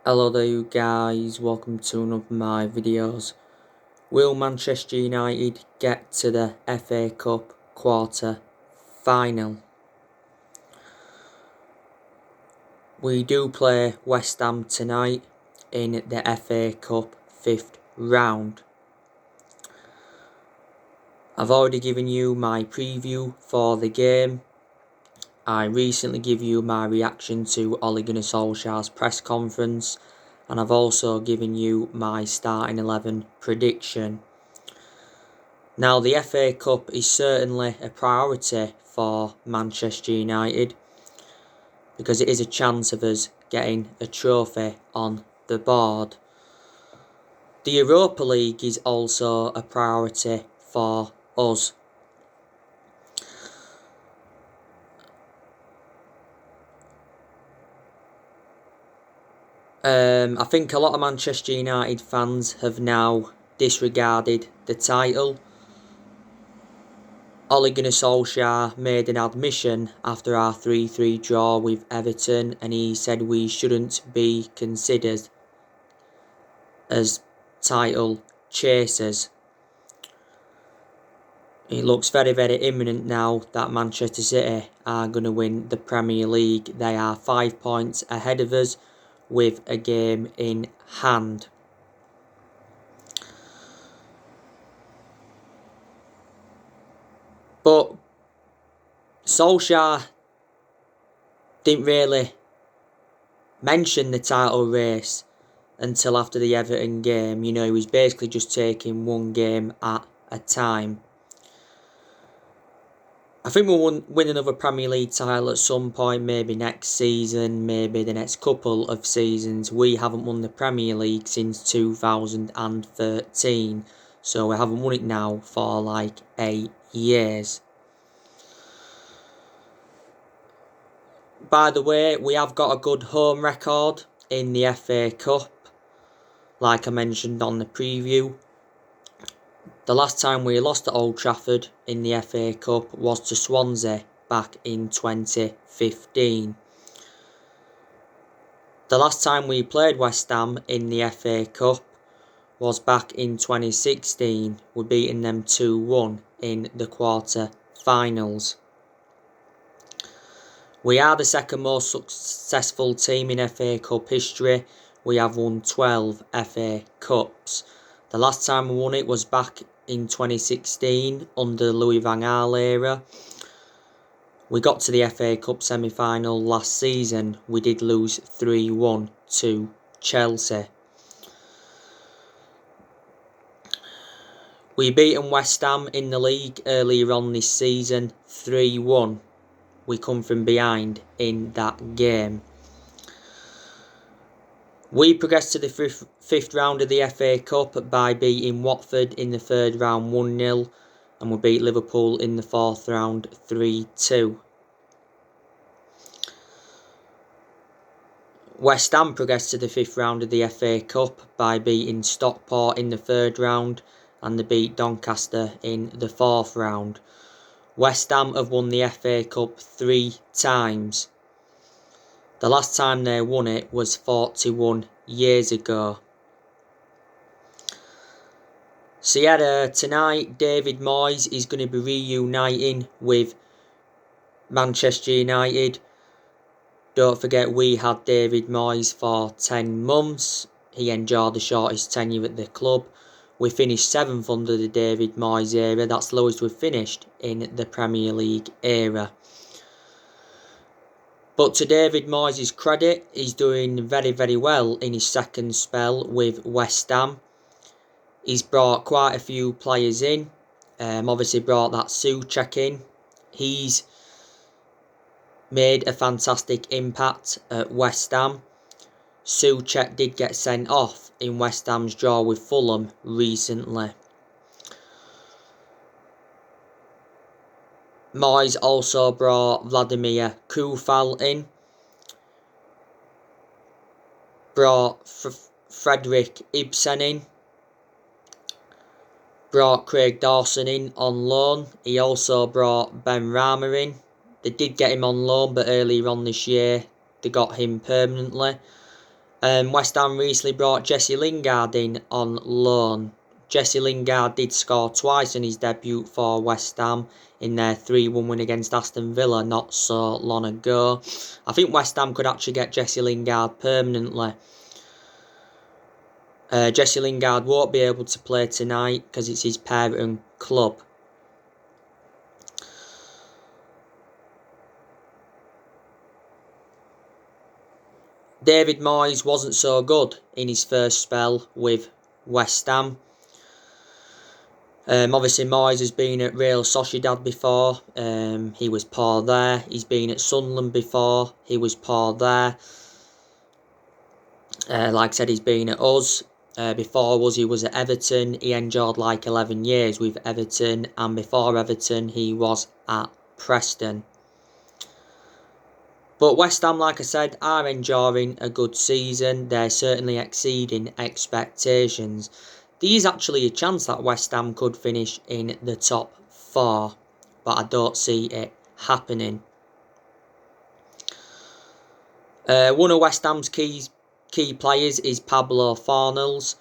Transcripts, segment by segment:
Hello there you guys, welcome to another of my videos. Will Manchester United get to the FA Cup quarter final? We do play West Ham tonight in the FA Cup 5th round. I've already given you my preview for the game. I recently gave you my reaction to Ole Gunnar Solskjaer's press conference, and I've also given you my starting 11 prediction. Now, the FA Cup is certainly a priority for Manchester United because it is a chance of us getting a trophy on the board. The Europa League is also a priority for us. I think a lot of Manchester United fans have now disregarded the title. Ole Gunnar Solskjaer made an admission after our 3-3 draw with Everton, and he said we shouldn't be considered as title chasers. It looks very imminent now that Manchester City are going to win the Premier League. They are 5 points ahead of us with a game in hand. But Solskjaer didn't really mention the title race until after the Everton game. You know, he was basically just taking one game at a time. I think we'll win another Premier League title at some point, maybe next season, maybe the next couple of seasons. We haven't won the Premier League since 2013, so we haven't won it now for like 8 years. By the way, we have got a good home record in the FA Cup, like I mentioned on the preview. The last time we lost at Old Trafford in the FA Cup was to Swansea back in 2015. The last time we played West Ham in the FA Cup was back in 2016. We're beating them 2-1 in the quarter-finals. We are the second most successful team in FA Cup history. We have won 12 FA Cups. The last time we won it was back in 2016 under the Louis van Gaal era. We got to the FA Cup semi-final last season. We did lose 3-1 to Chelsea. We beaten West Ham in the league earlier on this season 3-1. We come from behind in that game. We progressed to the fifth round of the FA Cup by beating Watford in the third round 1-0, and we beat Liverpool in the fourth round 3-2. West Ham progressed to the fifth round of the FA Cup by beating Stockport in the third round, and they beat Doncaster in the fourth round. West Ham have won the FA Cup 3 times. The last time they won it was 41 years ago. So yeah, tonight David Moyes is going to be reuniting with Manchester United. Don't forget, we had David Moyes for 10 months. He enjoyed the shortest tenure at the club. We finished 7th under the David Moyes era. That's the lowest we've finished in the Premier League era. But to David Moyes' credit, he's doing very well in his second spell with West Ham. He's brought quite a few players in. Obviously brought that Souček in. He's made a fantastic impact at West Ham. Souček did get sent off in West Ham's draw with Fulham recently. Moyes also brought Vladimir Coufal in. Brought Frederick Ibsen in. Brought Craig Dawson in on loan. He also brought Benrahma in. They did get him on loan, but earlier on this year they got him permanently. West Ham recently brought Jesse Lingard in on loan. Jesse Lingard did score twice in his debut for West Ham in their 3-1 win against Aston Villa not so long ago. I think West Ham could actually get Jesse Lingard permanently. Jesse Lingard won't be able to play tonight because it's his parent club. David Moyes wasn't so good in his first spell with West Ham. Obviously Moyes has been at Real Sociedad before, he was poor there. He's been at Sunderland before, he was poor there. Like I said, he's been at us. Before us he was at Everton, he endured like 11 years with Everton, and before Everton he was at Preston. But West Ham, like I said, are enjoying a good season. They're certainly exceeding expectations. There is actually a chance that West Ham could finish in the top 4, but I don't see it happening. One of West Ham's key players is Pablo Fornals.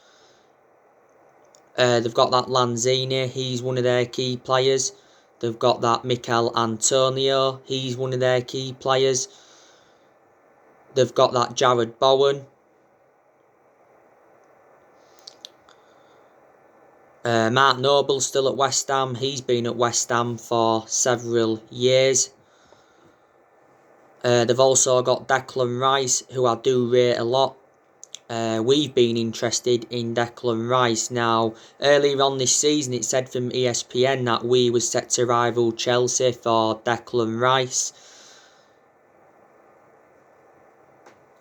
They've got that Lanzini, he's one of their key players. They've got that Mikel Antonio, he's one of their key players. They've got that Jared Bowen. Mark Noble's still at West Ham. He's been at West Ham for several years. They've also got Declan Rice, who I do rate a lot. We've been interested in Declan Rice. Now, earlier on this season, it said from ESPN that we was set to rival Chelsea for Declan Rice.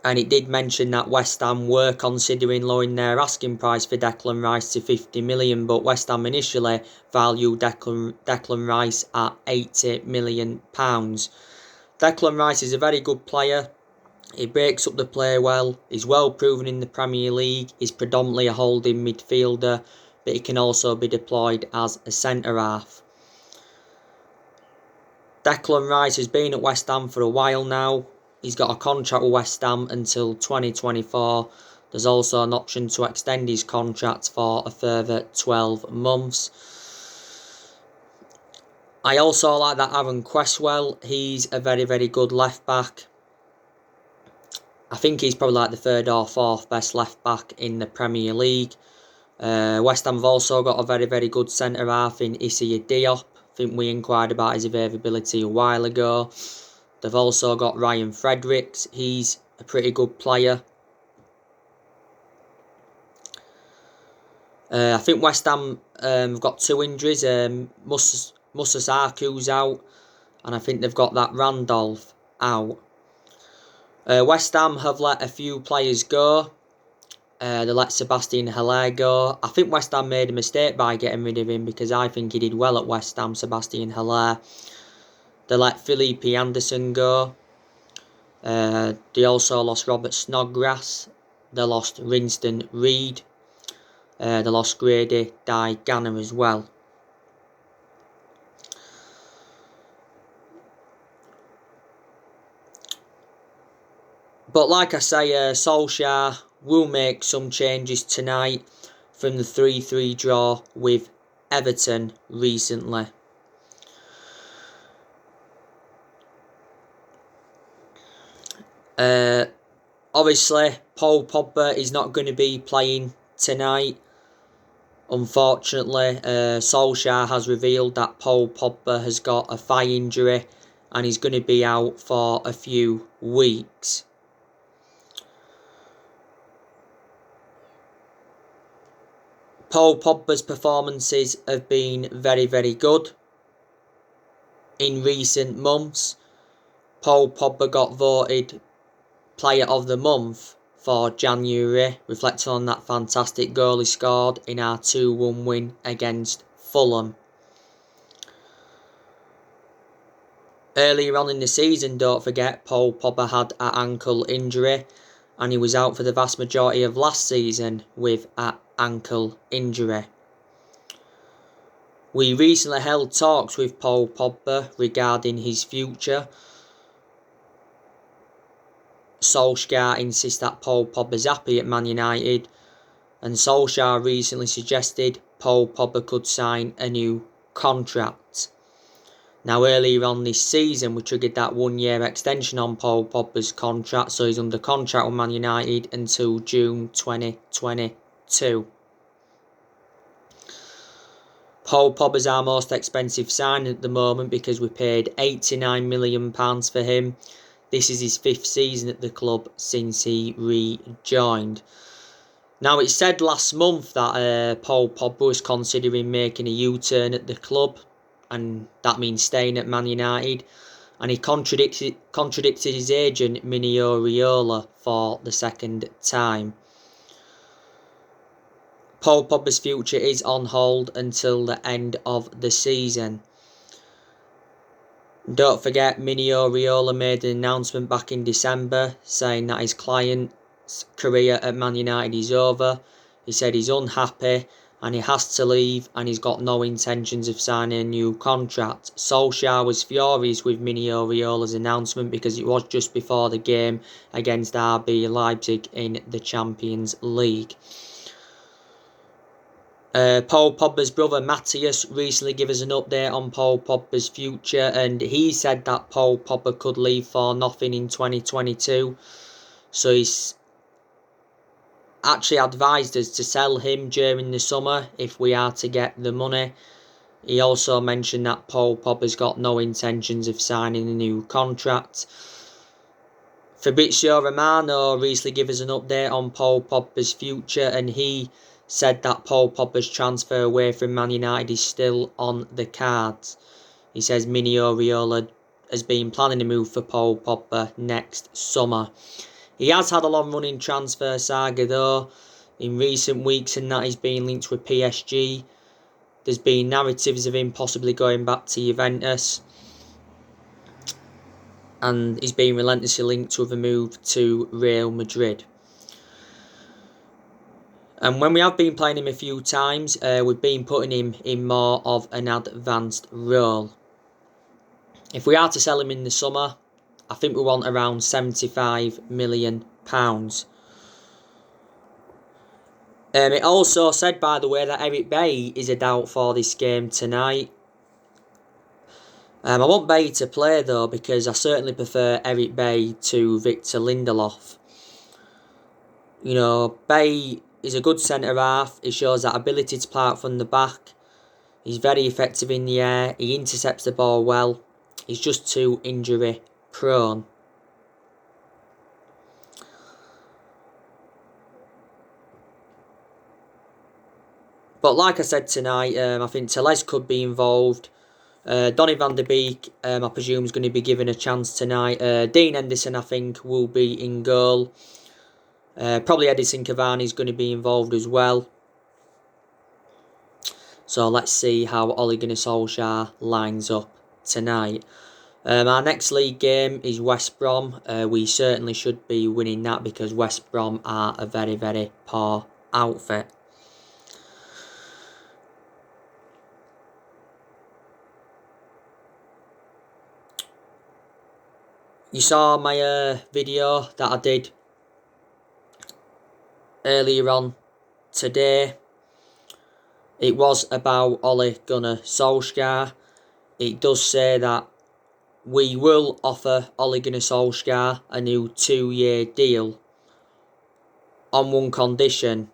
And it did mention that West Ham were considering lowering their asking price for Declan Rice to 50 million, but West Ham initially valued Declan Rice at £80 million. Declan Rice is a very good player. He breaks up the play well. He's well proven in the Premier League. He's predominantly a holding midfielder, but he can also be deployed as a centre-half. Declan Rice has been at West Ham for a while now. He's got a contract with West Ham until 2024. There's also an option to extend his contract for a further 12 months. I also like that Aaron Cresswell. He's a very, very good left back. I think he's probably like the 3rd or 4th best left back in the Premier League. West Ham have also got a very, very good centre-half in Issa Diop. I think we inquired about his availability a while ago. They've also got Ryan Fredericks. He's a pretty good player. I think West Ham have got 2 injuries. Musa Saku's out. And I think they've got that Randolph out. West Ham have let a few players go. They let Sebastian Haller go. I think West Ham made a mistake by getting rid of him because I think he did well at West Ham, Sebastian Haller. They let Felipe Anderson go. They also lost Robert Snodgrass. They lost Rinston Reid. They lost Grady Diganna as well. But like I say, Solskjaer will make some changes tonight from the 3-3 draw with Everton recently. Obviously, Paul Pogba is not going to be playing tonight. Unfortunately, Solskjaer has revealed that Paul Pogba has got a thigh injury and he's going to be out for a few weeks. Paul Pogba's performances have been very, very good in recent months. Paul Pogba got voted Player of the Month for January, reflecting on that fantastic goal he scored in our 2-1 win against Fulham. Earlier on in the season, don't forget, Paul Pogba had an ankle injury and he was out for the vast majority of last season with an ankle injury. We recently held talks with Paul Pogba regarding his future. Solskjaer insists that Paul Pogba's happy at Man United, and Solskjaer recently suggested Paul Pogba could sign a new contract. Now, earlier on this season, we triggered that 1-year extension on Paul Pogba's contract, so he's under contract with Man United until June 2022. Paul Pogba's our most expensive signing at the moment because we paid £89 million for him. This is his 5th season at the club since he rejoined. Now, it said last month that Paul Pogba was considering making a U-turn at the club, and that means staying at Man United. And he contradicted his agent, Mino Raiola, for the second time. Paul Pogba's future is on hold until the end of the season. Don't forget, Mino Raiola made an announcement back in December saying that his client's career at Man United is over. He said he's unhappy and he has to leave, and he's got no intentions of signing a new contract. Solskjaer was furious with Mino Raiola's announcement because it was just before the game against RB Leipzig in the Champions League. Paul Pogba's brother Matthias recently gave us an update on Paul Pogba's future, and he said that Paul Pogba could leave for nothing in 2022. So he's actually advised us to sell him during the summer if we are to get the money. He also mentioned that Paul Pogba's got no intentions of signing a new contract. Fabrizio Romano recently gave us an update on Paul Pogba's future, and he said that Paul Pogba's transfer away from Man United is still on the cards. He says Mino Raiola has been planning a move for Paul Pogba next summer. He has had a long-running transfer saga though in recent weeks, and that he's been linked with PSG. There's been narratives of him possibly going back to Juventus, and he's been relentlessly linked with a move to Real Madrid. And when we have been playing him a few times, we've been putting him in more of an advanced role. If we are to sell him in the summer, I think we want around £75 million. It also said, by the way, that Eric Bailly is a doubt for this game tonight. I want Bailly to play though, because I certainly prefer Eric Bailly to Victor Lindelof. You know, Bailly is a good centre-half. He shows that ability to play out from the back. He's very effective in the air. He intercepts the ball well. He's just too injury prone. But like I said tonight, I think Telles could be involved. Donny van der Beek, I presume, is going to be given a chance tonight. Dean Henderson, I think, will be in goal. Probably Edinson Cavani is going to be involved as well. So let's see how Ole Gunnar Solskjaer lines up tonight. Our next league game is West Brom. We certainly should be winning that because West Brom are a very, very poor outfit. You saw my video that I did earlier on today. It was about Ole Gunnar Solskjaer. It does say that we will offer Ole Gunnar Solskjaer a new 2-year deal on one condition: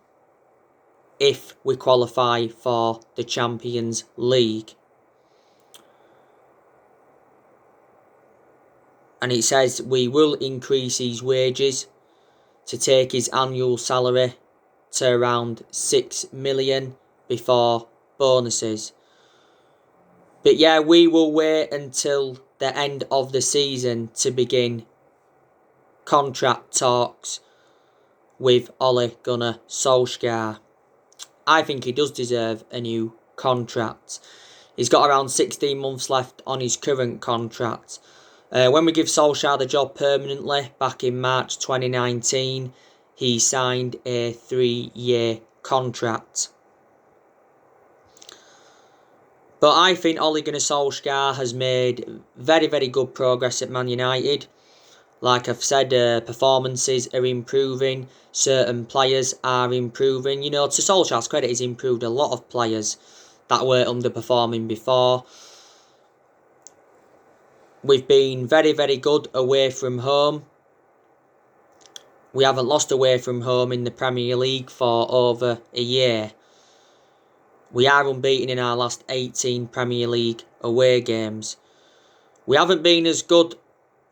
if we qualify for the Champions League. And it says we will increase his wages to take his annual salary to around 6 million before bonuses. But yeah, we will wait until the end of the season to begin contract talks with Ole Gunnar Solskjaer. I think he does deserve a new contract. He's got around 16 months left on his current contract. When we give Solskjaer the job permanently back in March 2019, he signed a 3-year contract. But I think Ole Gunnar Solskjaer has made very, very good progress at Man United. Like I've said, performances are improving. Certain players are improving. To Solskjaer's credit, he's improved a lot of players that were underperforming before. We've been very, very good away from home. We haven't lost away from home in the Premier League for over a year. We are unbeaten in our last 18 Premier League away games. We haven't been as good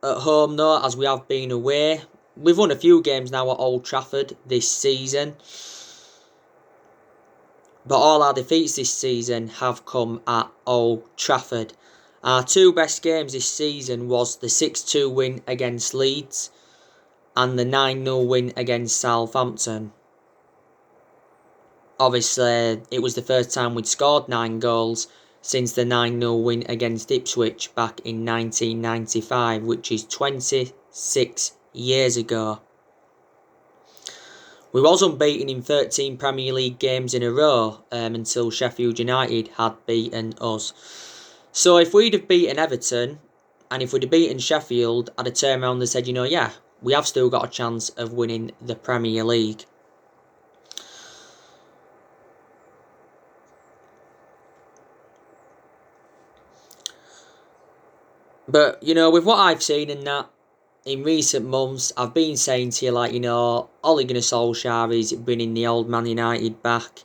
at home though as we have been away. We've won a few games now at Old Trafford this season. But all our defeats this season have come at Old Trafford. Our two best games this season was the 6-2 win against Leeds and the 9-0 win against Southampton. Obviously, it was the first time we'd scored 9 goals since the 9-0 win against Ipswich back in 1995, which is 26 years ago. We was unbeaten in 13 Premier League games in a row until Sheffield United had beaten us. So if we'd have beaten Everton and if we'd have beaten Sheffield, I'd have turned around and said, yeah, we have still got a chance of winning the Premier League. But, with what I've seen in that, in recent months, I've been saying to you, Ole Gunnar Solskjaer is bringing the old Man United back.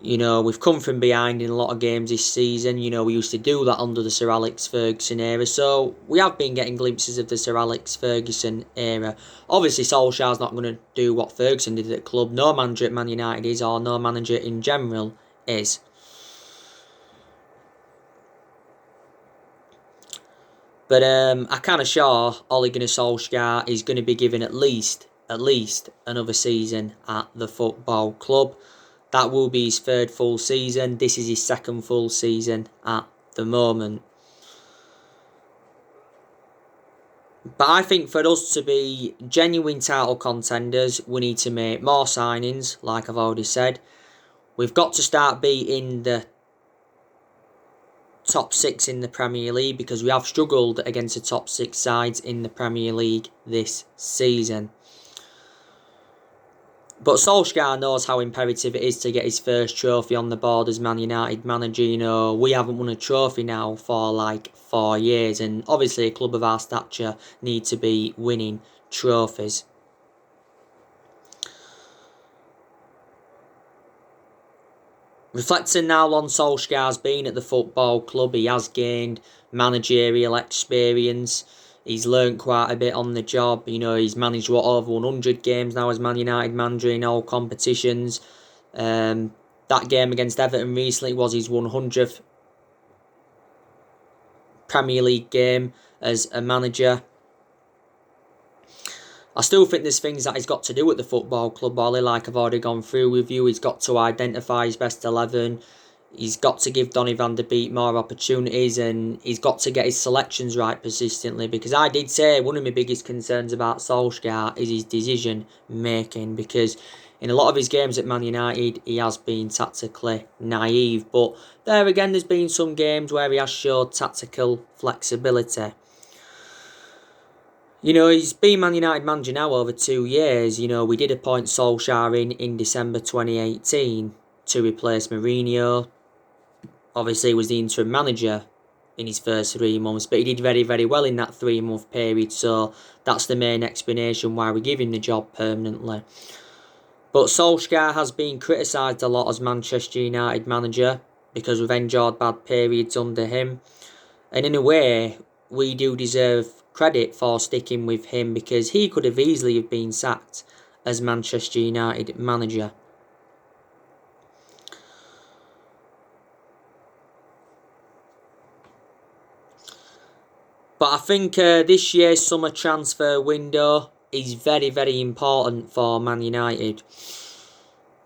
We've come from behind in a lot of games this season. We used to do that under the Sir Alex Ferguson era. So we have been getting glimpses of the Sir Alex Ferguson era. Obviously, Solskjaer's not going to do what Ferguson did at the club. No manager at Man United is, or no manager in general is. But I'm kind of sure Ole Gunnar Solskjaer is going to be given at least another season at the football club. That will be his third full season. This is his second full season at the moment. But I think for us to be genuine title contenders, we need to make more signings, like I've already said. We've got to start beating the top 6 in the Premier League because we have struggled against the top 6 sides in the Premier League this season. But Solskjaer knows how imperative it is to get his first trophy on the board as Man United manager. We haven't won a trophy now for 4 years, and obviously a club of our stature need to be winning trophies. Reflecting now on Solskjaer's been at the football club, he has gained managerial experience. He's learnt quite a bit on the job. He's managed over 100 games now as Man United manager in all competitions. That game against Everton recently was his 100th Premier League game as a manager. I still think there's things that he's got to do at the football club, Ollie, like I've already gone through with you. He's got to identify his best 11. He's got to give Donny van der Beek more opportunities, and he's got to get his selections right persistently, because I did say one of my biggest concerns about Solskjaer is his decision making, because in a lot of his games at Man United he has been tactically naive, but there again there's been some games where he has showed tactical flexibility. He's been Man United manager now over 2 years. We did appoint Solskjaer in December 2018 to replace Mourinho. Obviously, he was the interim manager in his first 3 months, but he did very, very well in that 3-month period, so that's the main explanation why we give him the job permanently. But Solskjaer has been criticised a lot as Manchester United manager because we've endured bad periods under him. And in a way, we do deserve credit for sticking with him, because he could have easily have been sacked as Manchester United manager. But I think this year's summer transfer window is very, very important for Man United,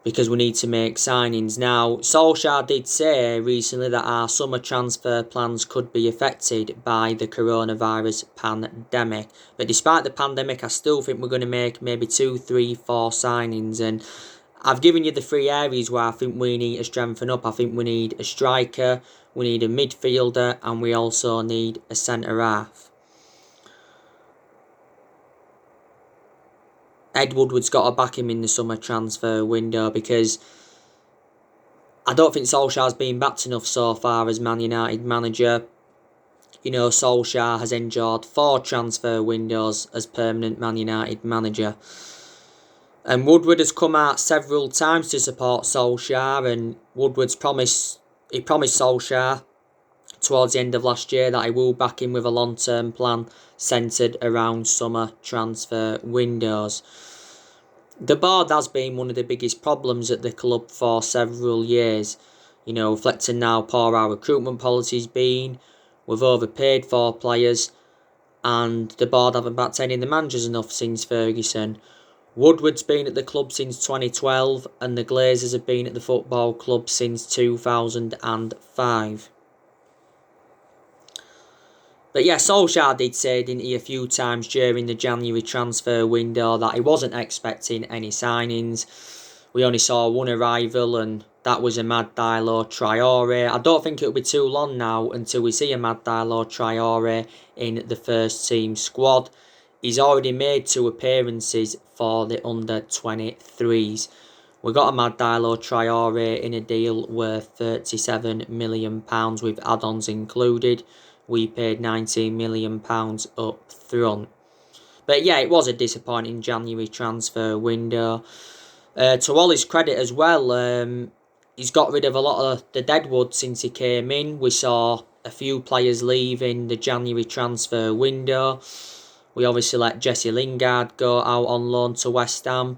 because we need to make signings. Now, Solskjaer did say recently that our summer transfer plans could be affected by the coronavirus pandemic. But despite the pandemic, I still think we're going to make maybe 2, 3, 4 signings. And I've given you the 3 areas where I think we need to strengthen up. I think we need a striker, we need a midfielder, and we also need a centre-half. Ed Woodward's got to back him in the summer transfer window, because I don't think Solskjaer's been backed enough so far as Man United manager. You know, Solskjaer has endured 4 transfer windows as permanent Man United manager. And Woodward has come out several times to support Solskjaer, and Woodward's promised Solskjaer towards the end of last year that he will back him with a long-term plan centred around summer transfer windows. The board has been one of the biggest problems at the club for several years. You know, reflecting now poor our recruitment policy's been, we've overpaid for players, and the board haven't backed any of the managers enough since Ferguson. Woodward's been at the club since 2012, and the Glazers have been at the football club since 2005. But yeah, Solskjaer did say, didn't he, a few times during the January transfer window that he wasn't expecting any signings. We only saw one arrival, and that was Amad Diallo Traore. I don't think it'll be too long now until we see Amad Diallo Traore in the first team squad. He's already made 2 appearances for the under-23s. We got Amad Diallo Traore in a deal worth £37 million with add-ons included. We paid £19 million up front. But yeah, it was a disappointing January transfer window. To all his credit as well, he's got rid of a lot of the deadwood since he came in. We saw a few players leave in the January transfer window. We obviously let Jesse Lingard go out on loan to West Ham.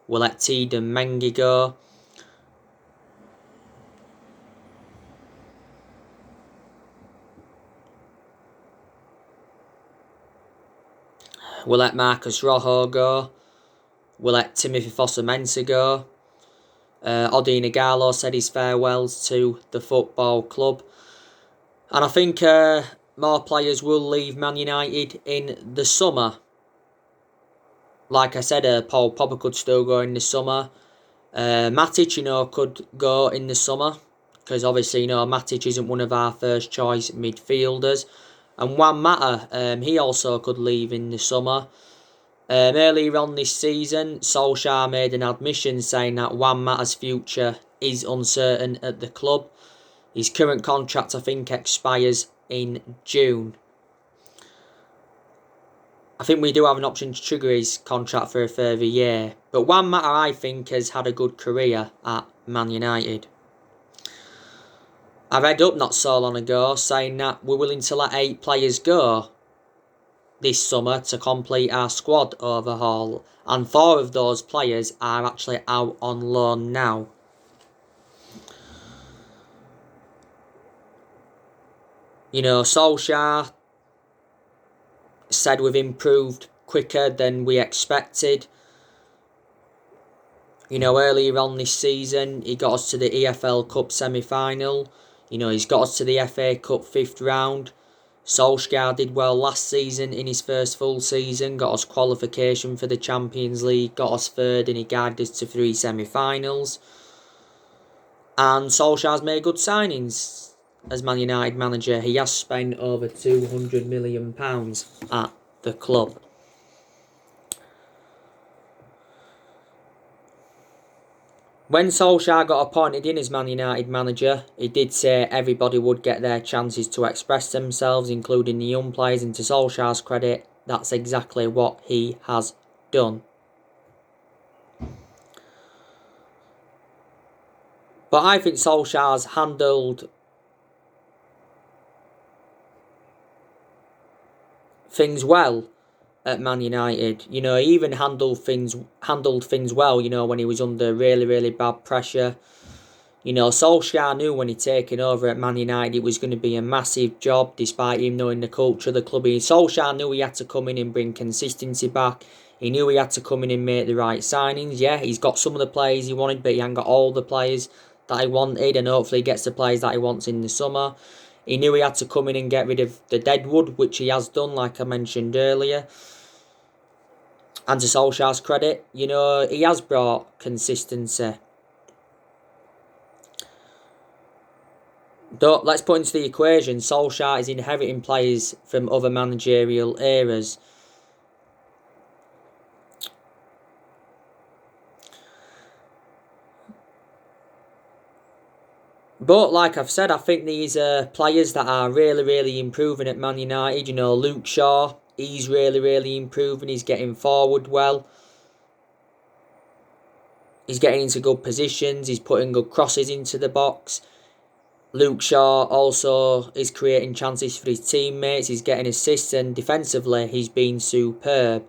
We let Tiedemann Mengi go. We let Marcus Rojo go. We let Timothy Fosu-Mensah go. Odi Nagalo said his farewells to the football club. And I think more players will leave Man United in the summer. Like I said, Paul Pogba could still go in the summer. Matic, could go in the summer, because obviously, Matic isn't one of our first choice midfielders. And Juan Mata, he also could leave in the summer. Earlier on this season, Solskjaer made an admission saying that Juan Mata's future is uncertain at the club. His current contract, I think, expires in June. I think we do have an option to trigger his contract for a further year. But Juan Mata, I think, has had a good career at Man United. I read up not so long ago saying that we're willing to let 8 players go this summer to complete our squad overhaul. And 4 of those players are actually out on loan now. Solskjaer said we've improved quicker than we expected. Earlier on this season, he got us to the EFL Cup semi-final. He's got us to the FA Cup 5th round. Solskjaer did well last season in his first full season, got us qualification for the Champions League, got us 3rd, and he guided us to 3 semi-finals. And Solskjaer's made good signings as Man United manager. He has spent over £200 million at the club. When Solskjaer got appointed in as Man United manager, he did say everybody would get their chances to express themselves, including the young players, and to Solskjaer's credit, that's exactly what he has done. But I think Solskjaer's handled things well at Man United. He even handled things well, when he was under really, really bad pressure. Solskjaer knew when he'd taken over at Man United it was going to be a massive job, despite him knowing the culture of the club. Solskjaer knew he had to come in and bring consistency back. He knew he had to come in and make the right signings. Yeah, he's got some of the players he wanted, but he hasn't got all the players that he wanted, and hopefully he gets the players that he wants in the summer. He knew he had to come in and get rid of the deadwood, which he has done, like I mentioned earlier. And to Solskjaer's credit, he has brought consistency. Let's put into the equation, Solskjaer is inheriting players from other managerial eras. But like I've said, I think these are players that are really improving at Man United. You know, Luke Shaw, he's really improving. He's getting forward well. He's getting into good positions. He's putting good crosses into the box. Luke Shaw also is creating chances for his teammates. He's getting assists, and defensively he's been superb.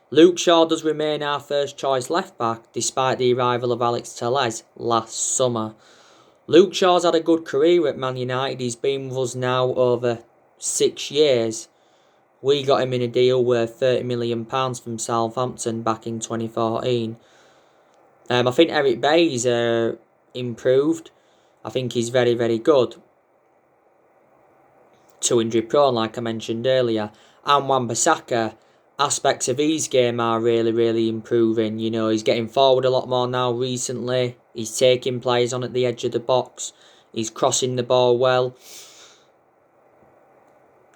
Luke Shaw does remain our first choice left back despite the arrival of Alex Telles last summer. Luke Shaw's had a good career at Man United. He's been with us now over 6 years. We got him in a deal worth £30 million from Southampton back in 2014. I think Eric Bailly's improved. I think he's very good. 2 injury prone, like I mentioned earlier. And Wan-Bissaka, aspects of his game are really improving. You know, he's getting forward a lot more now recently. He's taking players on at the edge of the box. He's crossing the ball well.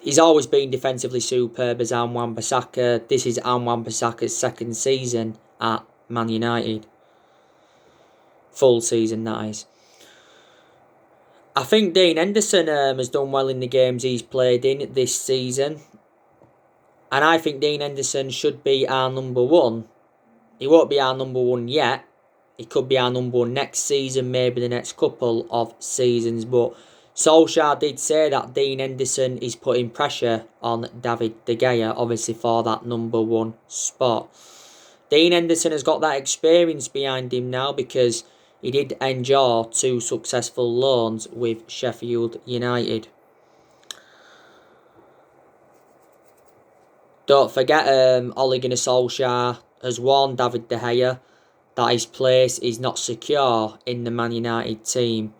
He's always been defensively superb as Wan-Bissaka. This is Wan-Bissaka's second season at Man United. Full season, that is. I think Dean Henderson has done well in the games he's played in this season. And I think Dean Henderson should be our number one. He won't be our number one yet. He could be our number one next season, maybe the next couple of seasons. But Solskjaer did say that Dean Henderson is putting pressure on David De Gea, obviously for that number one spot. Dean Henderson has got that experience behind him now because he did endure 2 successful loans with Sheffield United. Don't forget, Ole Gunnar Solskjaer has warned David De Gea that his place is not secure in the Man United team.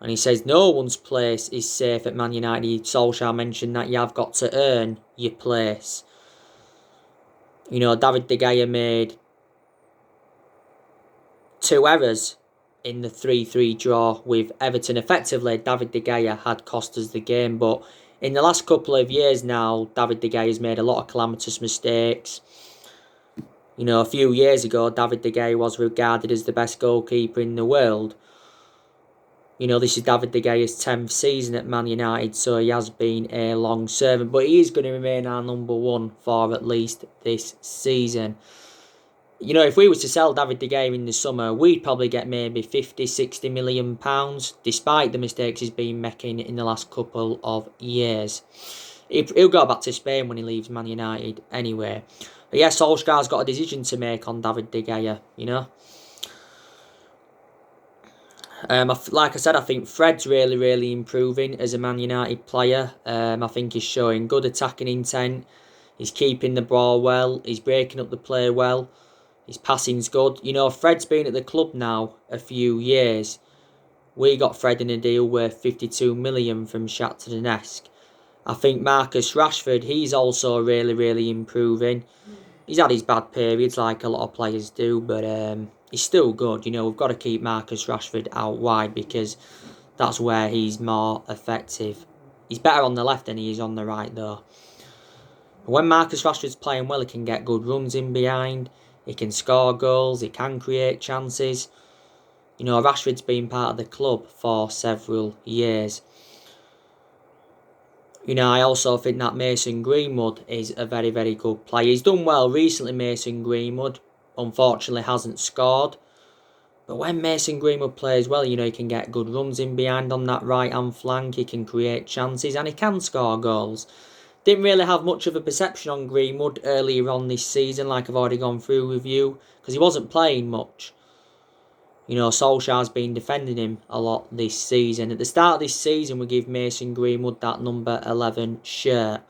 And he says no one's place is safe at Man United. Solskjaer mentioned that you have got to earn your place. You know, David De Gea made 2 errors in the 3-3 draw with Everton. Effectively, David De Gea had cost us the game. But in the last couple of years now, David De Gea has made a lot of calamitous mistakes. You know, a few years ago, David De Gea was regarded as the best goalkeeper in the world. You know, this is David De Gea's 10th season at Man United, so he has been a long servant. But he is going to remain our number one for at least this season. You know, if we were to sell David De Gea in the summer, we'd probably get maybe 50, 60 million pounds, despite the mistakes he's been making in the last couple of years. He'll go back to Spain when he leaves Man United anyway. But yes, Solskjaer's got a decision to make on David De Gea, you know. Like I said, I think Fred's really improving as a Man United player. I think he's showing good attacking intent. He's keeping the ball well. He's breaking up the play well. His passing's good. You know, Fred's been at the club now a few years. We got Fred in a deal worth 52 million from Shakhtar Donetsk. I think Marcus Rashford, he's also really improving. He's had his bad periods like a lot of players do, but he's still good. You know, we've got to keep Marcus Rashford out wide because that's where he's more effective. He's better on the left than he is on the right, though. When Marcus Rashford's playing well, he can get good runs in behind. He can score goals. He can create chances. You know, Rashford's been part of the club for several years. You know, I also think that Mason Greenwood is a very good player. He's done well recently, Mason Greenwood. Unfortunately, hasn't scored. But when Mason Greenwood plays well, you know, he can get good runs in behind on that right-hand flank. He can create chances and he can score goals. Didn't really have much of a perception on Greenwood earlier on this season, like I've already gone through with you, because he wasn't playing much. You know, Solskjaer's been defending him a lot this season. At the start of this season, we give Mason Greenwood that number 11 shirt.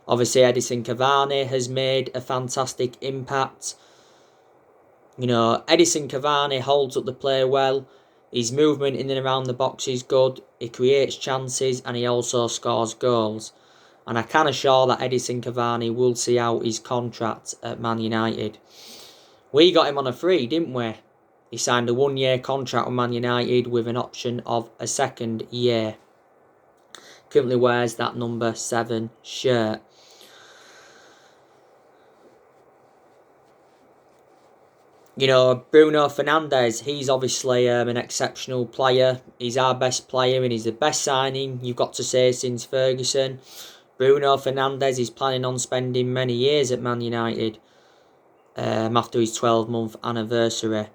Obviously, Edison Cavani has made a fantastic impact. You know, Edison Cavani holds up the play well. His movement in and around the box is good. He creates chances and he also scores goals. And I can assure that Edison Cavani will see out his contract at Man United. We got him on a free, didn't we? He signed a 1-year contract with Man United with an option of a 2nd year. Currently wears that number 7 shirt. You know, Bruno Fernandes, he's obviously an exceptional player. He's our best player and he's the best signing, you've got to say, since Ferguson. Bruno Fernandes is planning on spending many years at Man United after his 12-month anniversary.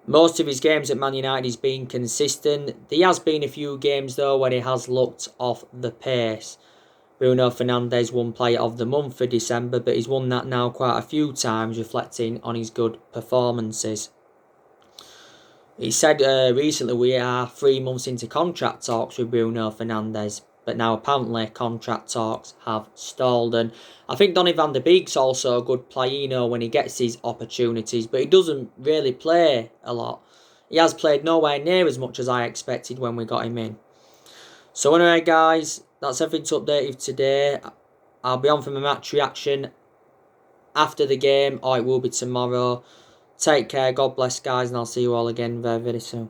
Most of his games at Man United he's been consistent. There has been a few games though where he has looked off the pace. Bruno Fernandes won Player of the Month for December, but he's won that now quite a few times, reflecting on his good performances. He said recently we are 3 months into contract talks with Bruno Fernandes, but now apparently contract talks have stalled. And I think Donny van der Beek's also a good player, you know, when he gets his opportunities, but he doesn't really play a lot. He has played nowhere near as much as I expected when we got him in. So anyway, guys, that's everything to update you today. I'll be on for my match reaction after the game, or it will be tomorrow. Take care, God bless, guys, and I'll see you all again very, very soon.